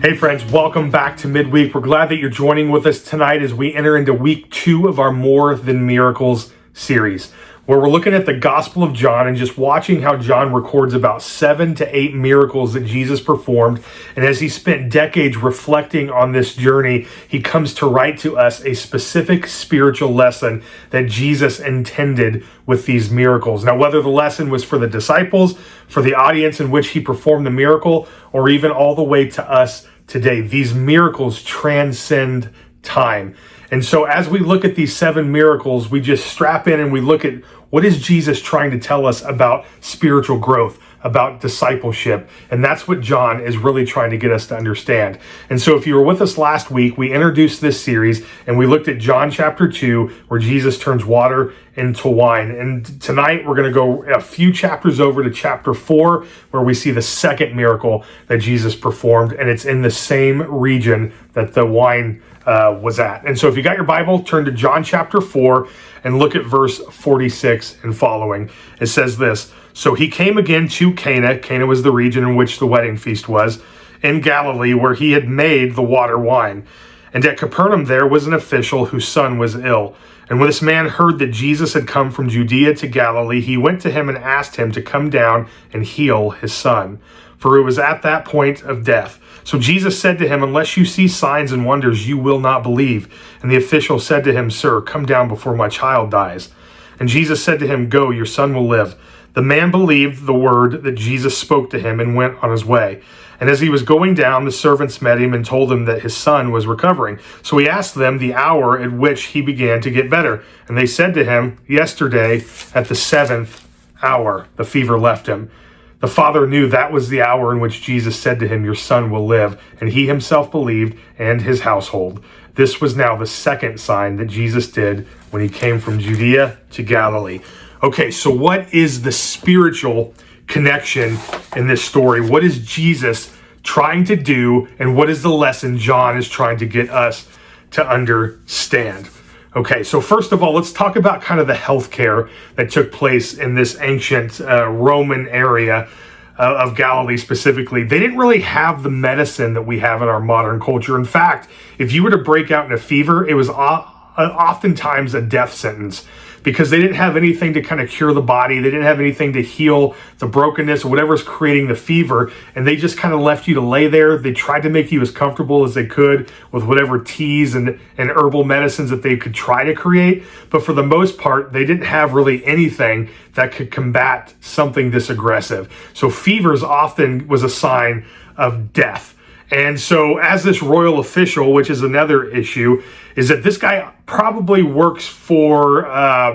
Hey friends, welcome back to Midweek. We're glad that you're joining with us tonight as we enter into week 2 of our More Than Miracles series, where we're looking at the Gospel of John and just watching how John records about 7 to 8 miracles that Jesus performed. And as he spent decades reflecting on this journey, he comes to write to us a specific spiritual lesson that Jesus intended with these miracles. Now, whether the lesson was for the disciples, for the audience in which he performed the miracle, or even all the way to us today, these miracles transcend time. And so as we look at these 7 miracles, we just strap in and we look at what is Jesus trying to tell us about spiritual growth, about discipleship. And that's what John is really trying to get us to understand. And so if you were with us last week, we introduced this series and we looked at John chapter 2, where Jesus turns water into wine. And tonight we're going to go a few chapters over to chapter 4, where we see the second miracle that Jesus performed. And it's in the same region that the wine was at. And so if you got your Bible, turn to John chapter 4 and look at verse 46 and following. It says this: "So he came again to Cana." Cana was the region in which the wedding feast was, in Galilee, where he had made the water wine. And at Capernaum there was an official whose son was ill. And when this man heard that Jesus had come from Judea to Galilee, he went to him and asked him to come down and heal his son, for it was at that point of death. So Jesus said to him, "Unless you see signs and wonders, you will not believe." And the official said to him, "Sir, come down before my child dies." And Jesus said to him, "Go, your son will live." The man believed the word that Jesus spoke to him and went on his way. And as he was going down, the servants met him and told him that his son was recovering. So he asked them the hour at which he began to get better. And they said to him, "Yesterday at the 7th hour, the fever left him." The father knew that was the hour in which Jesus said to him, "Your son will live." And he himself believed, and his household. This was now the second sign that Jesus did when he came from Judea to Galilee. Okay, so what is the spiritual connection in this story? What is Jesus trying to do, and what is the lesson John is trying to get us to understand? Okay, so first of all, let's talk about kind of the healthcare that took place in this ancient Roman area of Galilee specifically. They didn't really have the medicine that we have in our modern culture. In fact, if you were to break out in a fever, it was oftentimes a death sentence, because they didn't have anything to kind of cure the body. They didn't have anything to heal the brokenness or whatever's creating the fever. And they just kind of left you to lay there. They tried to make you as comfortable as they could with whatever teas and herbal medicines that they could try to create. But for the most part, they didn't have really anything that could combat something this aggressive. So fevers often was a sign of death. And so as this royal official, which is another issue, is that this guy probably works for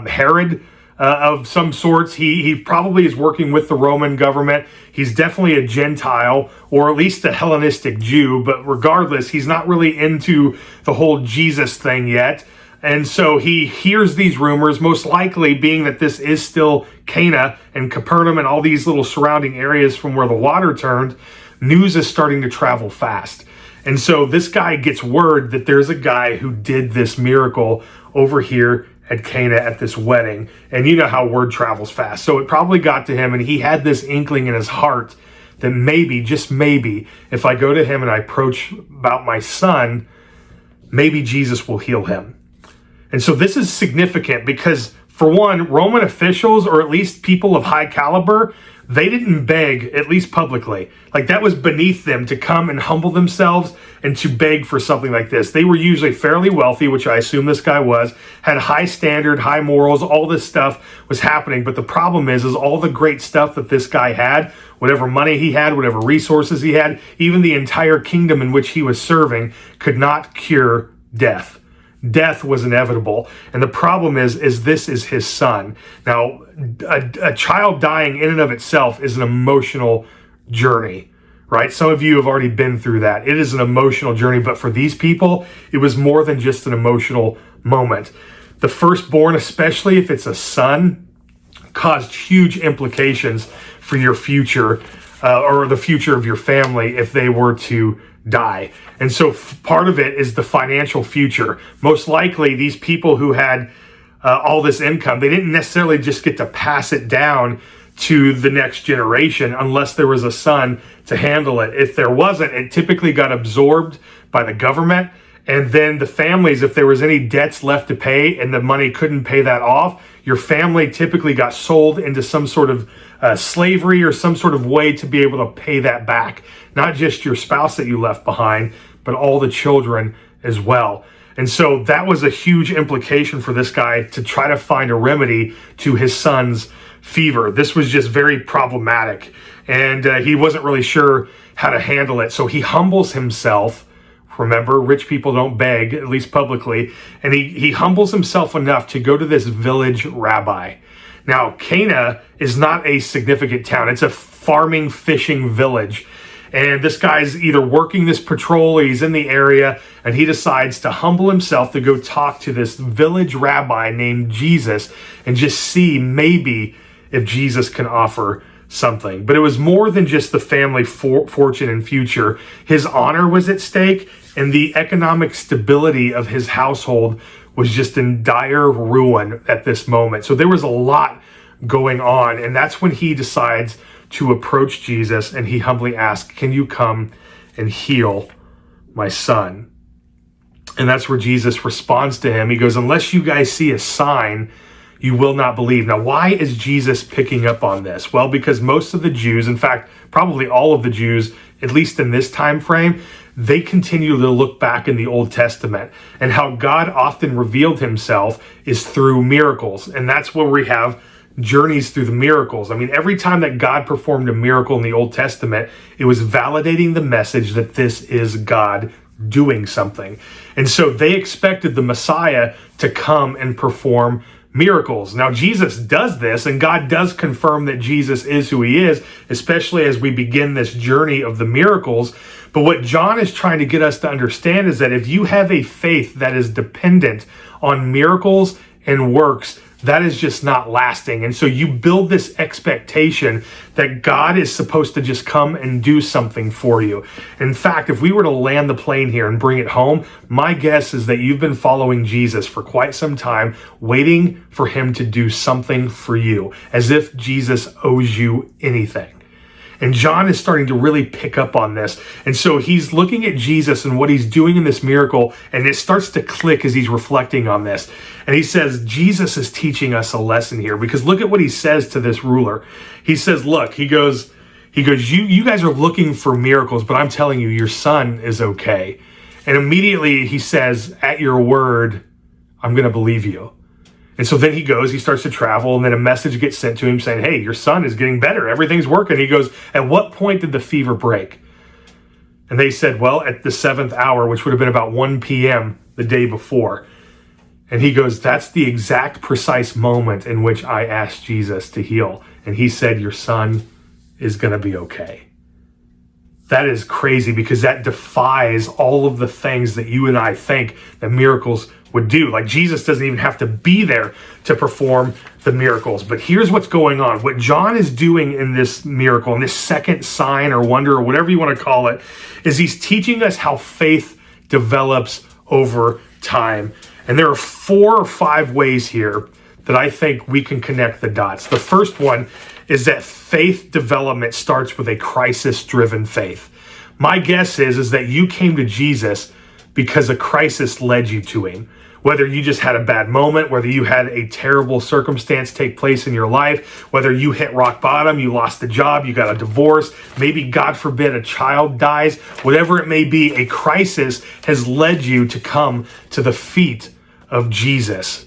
Herod of some sorts. He probably is working with the Roman government. He's definitely a Gentile, or at least a Hellenistic Jew. But regardless, he's not really into the whole Jesus thing yet. And so he hears these rumors, most likely being that this is still Cana and Capernaum and all these little surrounding areas from where the water turned. News is starting to travel fast. And so this guy gets word that there's a guy who did this miracle over here at Cana at this wedding. And you know how word travels fast. So it probably got to him, and he had this inkling in his heart that maybe, just maybe, if I go to him and I approach about my son, maybe Jesus will heal him. And so this is significant because, for one, Roman officials, or at least people of high caliber, they didn't beg, at least publicly. Like, that was beneath them to come and humble themselves and to beg for something like this. They were usually fairly wealthy, which I assume this guy was, had high standard, high morals, all this stuff was happening. But the problem is all the great stuff that this guy had, whatever money he had, whatever resources he had, even the entire kingdom in which he was serving, could not cure death. Death was inevitable. And the problem is this is his son. Now, a child dying in and of itself is an emotional journey, right? Some of you have already been through that. It is an emotional journey, but for these people, it was more than just an emotional moment. The firstborn, especially if it's a son, caused huge implications for your future, or the future of your family if they were to die. And so part of it is the financial future. Most likely these people who had all this income, they didn't necessarily just get to pass it down to the next generation unless there was a son to handle it. If there wasn't, it typically got absorbed by the government. And then the families, if there was any debts left to pay and the money couldn't pay that off, your family typically got sold into some sort of slavery or some sort of way to be able to pay that back. Not just your spouse that you left behind, but all the children as well. And so that was a huge implication for this guy to try to find a remedy to his son's fever. This was just very problematic, and he wasn't really sure how to handle it. So he humbles himself. Remember, rich people don't beg, at least publicly. And he humbles himself enough to go to this village rabbi. Now, Cana is not a significant town. It's a farming, fishing village. And this guy's either working this patrol or he's in the area, and he decides to humble himself to go talk to this village rabbi named Jesus and just see maybe if Jesus can offer something. But it was more than just the family fortune and future. His honor was at stake, and the economic stability of his household was just in dire ruin at this moment. So there was a lot going on, and that's when he decides to approach Jesus, and he humbly asks, "Can you come and heal my son?" And that's where Jesus responds to him. He goes, "Unless you guys see a sign, you will not believe." Now, why is Jesus picking up on this? Well, because most of the Jews, in fact, probably all of the Jews, at least in this time frame, they continue to look back in the Old Testament, and how God often revealed himself is through miracles. And that's where we have journeys through the miracles. I mean, every time that God performed a miracle in the Old Testament, it was validating the message that this is God doing something. And so they expected the Messiah to come and perform miracles. Now, Jesus does this, and God does confirm that Jesus is who he is, especially as we begin this journey of the miracles. But what John is trying to get us to understand is that if you have a faith that is dependent on miracles and works, that is just not lasting. And so you build this expectation that God is supposed to just come and do something for you. In fact, if we were to land the plane here and bring it home, my guess is that you've been following Jesus for quite some time, waiting for him to do something for you, as if Jesus owes you anything. And John is starting to really pick up on this. And so he's looking at Jesus and what he's doing in this miracle, and it starts to click as he's reflecting on this. And he says, Jesus is teaching us a lesson here, because look at what he says to this ruler. He says, look, he goes, you guys are looking for miracles, but I'm telling you, your son is okay. And immediately he says, at your word, I'm going to believe you. And so then he goes, he starts to travel, and then a message gets sent to him saying, hey, your son is getting better. Everything's working. He goes, at what point did the fever break? And they said, well, at the 7th hour, which would have been about 1 p.m. the day before. And he goes, that's the exact precise moment in which I asked Jesus to heal. And he said, your son is going to be okay. That is crazy, because that defies all of the things that you and I think that miracles would do. Like, Jesus doesn't even have to be there to perform the miracles. But here's what's going on. What John is doing in this miracle, in this second sign or wonder or whatever you want to call it, is he's teaching us how faith develops over time. And there are 4 or 5 ways here that I think we can connect the dots. The first one is that faith development starts with a crisis-driven faith. My guess is that you came to Jesus because a crisis led you to him. Whether you just had a bad moment, whether you had a terrible circumstance take place in your life, whether you hit rock bottom, you lost a job, you got a divorce, maybe, God forbid, a child dies, whatever it may be, a crisis has led you to come to the feet of Jesus.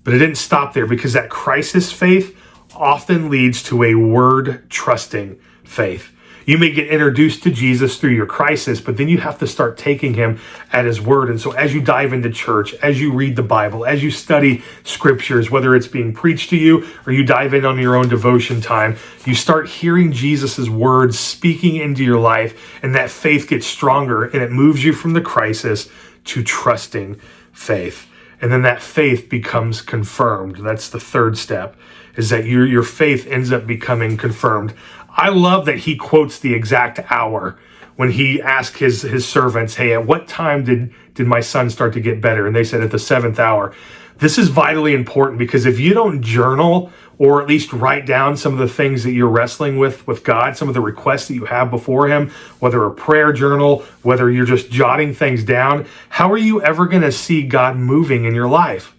But it didn't stop there, because that crisis faith often leads to a word-trusting faith. You may get introduced to Jesus through your crisis, but then you have to start taking him at his word. And so as you dive into church, as you read the Bible, as you study scriptures, whether it's being preached to you or you dive in on your own devotion time, you start hearing Jesus's words speaking into your life, and that faith gets stronger, and it moves you from the crisis to trusting faith. And then that faith becomes confirmed. That's the third step, is that your faith ends up becoming confirmed. I love that he quotes the exact hour when he asked his servants, hey, at what time did my son start to get better? And they said at the 7th hour. This is vitally important, because if you don't journal or at least write down some of the things that you're wrestling with God, some of the requests that you have before him, whether a prayer journal, whether you're just jotting things down, how are you ever going to see God moving in your life?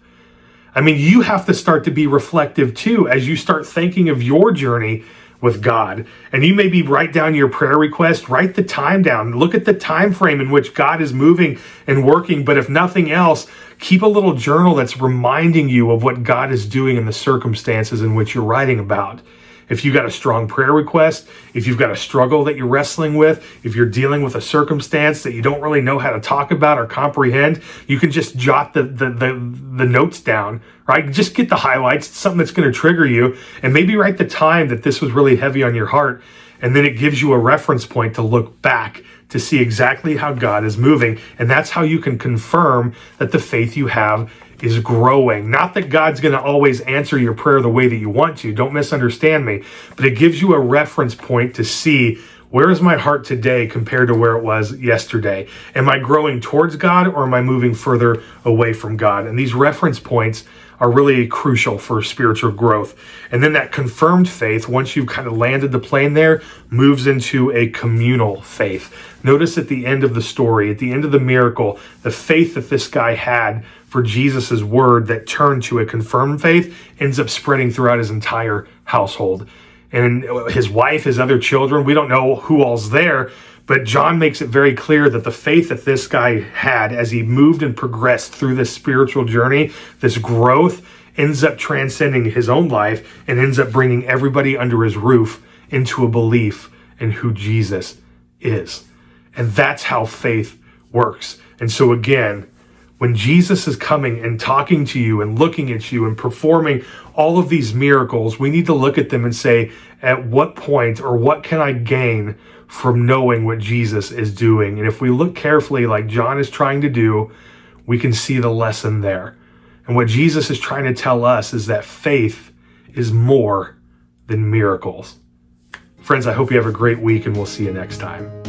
I mean, you have to start to be reflective too as you start thinking of your journey with God. And you maybe write down your prayer request, write the time down, look at the time frame in which God is moving and working. But if nothing else, keep a little journal that's reminding you of what God is doing in the circumstances in which you're writing about. If you've got a strong prayer request, if you've got a struggle that you're wrestling with, if you're dealing with a circumstance that you don't really know how to talk about or comprehend, you can just jot the notes down, right? Just get the highlights, something that's going to trigger you, and maybe write the time that this was really heavy on your heart. And then it gives you a reference point to look back to see exactly how God is moving. And that's how you can confirm that the faith you have is growing. Not that God's going to always answer your prayer the way that you want to. Don't misunderstand me. But it gives you a reference point to see, where is my heart today compared to where it was yesterday? Am I growing towards God, or am I moving further away from God? And these reference points are really crucial for spiritual growth. And then that confirmed faith, once you've kind of landed the plane there, moves into a communal faith. Notice at the end of the story, at the end of the miracle, the faith that this guy had for Jesus's word that turned to a confirmed faith ends up spreading throughout his entire household. And his wife, his other children, we don't know who all's there, but John makes it very clear that the faith that this guy had as he moved and progressed through this spiritual journey, this growth, ends up transcending his own life and ends up bringing everybody under his roof into a belief in who Jesus is. And that's how faith works. And so again, when Jesus is coming and talking to you and looking at you and performing all of these miracles, we need to look at them and say, at what point or what can I gain from knowing what Jesus is doing? And if we look carefully, like John is trying to do, we can see the lesson there. And what Jesus is trying to tell us is that faith is more than miracles. Friends, I hope you have a great week, and we'll see you next time.